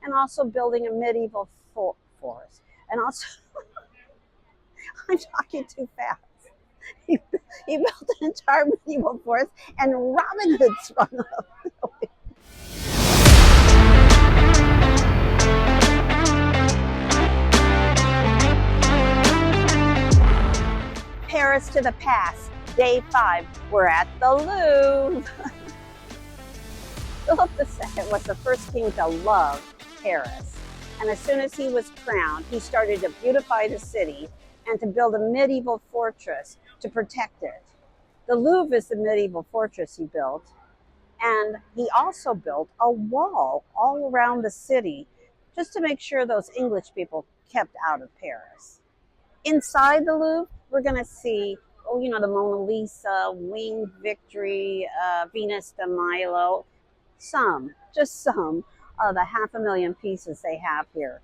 and also building a medieval forest. And also, I'm talking too fast. He, he built an entire medieval forest, and Robin Hood sprung up. Paris to the past, day 5. We're at the Louvre. Philip II was the first king to love Paris. And as soon as he was crowned, he started to beautify the city and to build a medieval fortress to protect it. The Louvre is the medieval fortress he built. And he also built a wall all around the city just to make sure those English people kept out of Paris. Inside the Louvre, we're going to see, the Mona Lisa, Winged Victory, Venus de Milo, just some of the 500,000 pieces they have here.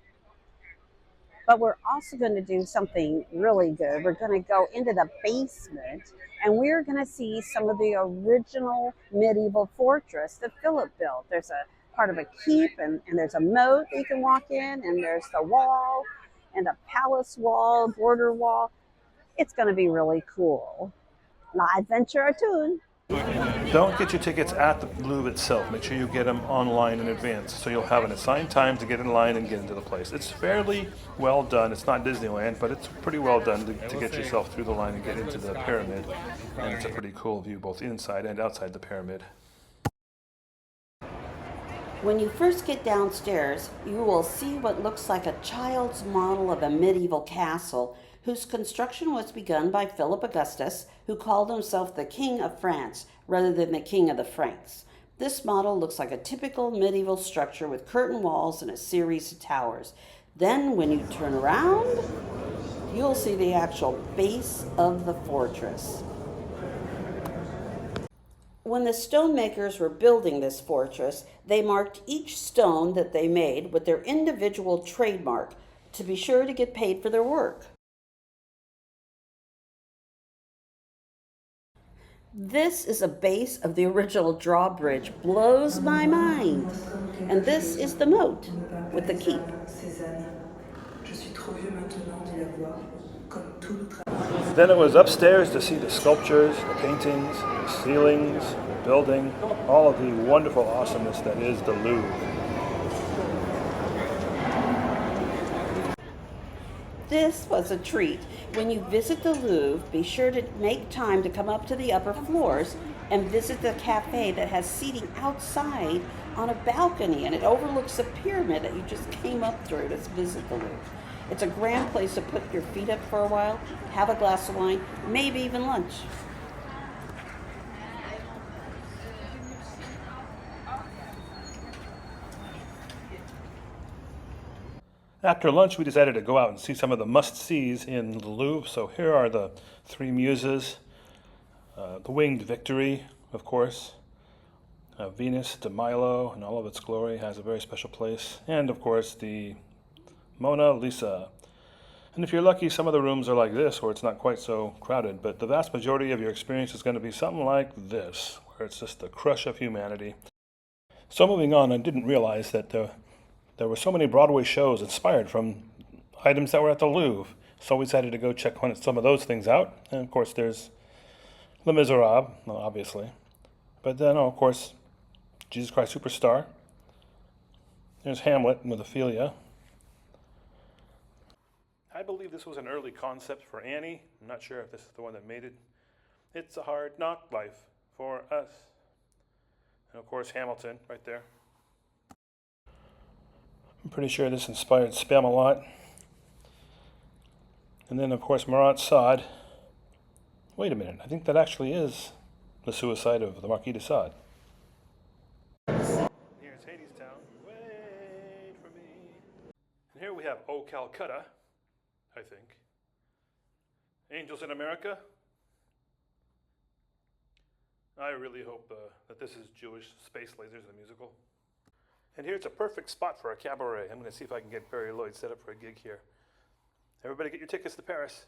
But we're also going to do something really good. We're going to go into the basement and we're going to see some of the original medieval fortress that Philip built. There's a part of a keep and there's a moat that you can walk in, and there's the wall and a palace wall, border wall. It's going to be really cool. La adventure tune. Don't get your tickets at the Louvre itself. Make sure you get them online in advance, so you'll have an assigned time to get in line and get into the place. It's fairly well done. It's not Disneyland, but it's pretty well done to get yourself through the line and get into the pyramid. And it's a pretty cool view, both inside and outside the pyramid. When you first get downstairs, you will see what looks like a child's model of a medieval castle whose construction was begun by Philip Augustus, who called himself the King of France rather than the King of the Franks. This model looks like a typical medieval structure with curtain walls and a series of towers. Then when you turn around, you'll see the actual base of the fortress. When the stonemakers were building this fortress, they marked each stone that they made with their individual trademark to be sure to get paid for their work. This is a base of the original drawbridge. Blows my mind. And this is the moat with the keep. Then it was upstairs to see the sculptures, the paintings, the ceilings, the building, all of the wonderful awesomeness that is the Louvre. This was a treat. When you visit the Louvre, be sure to make time to come up to the upper floors and visit the cafe that has seating outside on a balcony, and it overlooks the pyramid that you just came up through to visit the Louvre. It's a grand place to put your feet up for a while, have a glass of wine, maybe even lunch. After lunch, we decided to go out and see some of the must-sees in the Louvre. So here are the three muses. The Winged Victory, of course. Venus de Milo in all of its glory has a very special place. And, of course, the Mona Lisa. And if you're lucky, some of the rooms are like this, where it's not quite so crowded. But the vast majority of your experience is going to be something like this, where it's just the crush of humanity. So moving on, I didn't realize that there were so many Broadway shows inspired from items that were at the Louvre. So we decided to go check some of those things out. And of course there's Les Miserables, obviously. But then, of course, Jesus Christ Superstar. There's Hamlet with Ophelia. I believe this was an early concept for Annie. I'm not sure if this is the one that made it. It's a hard knock life for us. And of course Hamilton right there. I'm pretty sure this inspired Spamalot. And then, of course, Marat Sade. Wait a minute, I think that actually is the suicide of the Marquis de Sade. Here's Hadestown. Wait for me. And here we have O Calcutta, I think. Angels in America. I really hope that this is Jewish Space Lasers, the musical. And here's a perfect spot for a cabaret. I'm going to see if I can get Barry Lloyd set up for a gig here. Everybody get your tickets to Paris.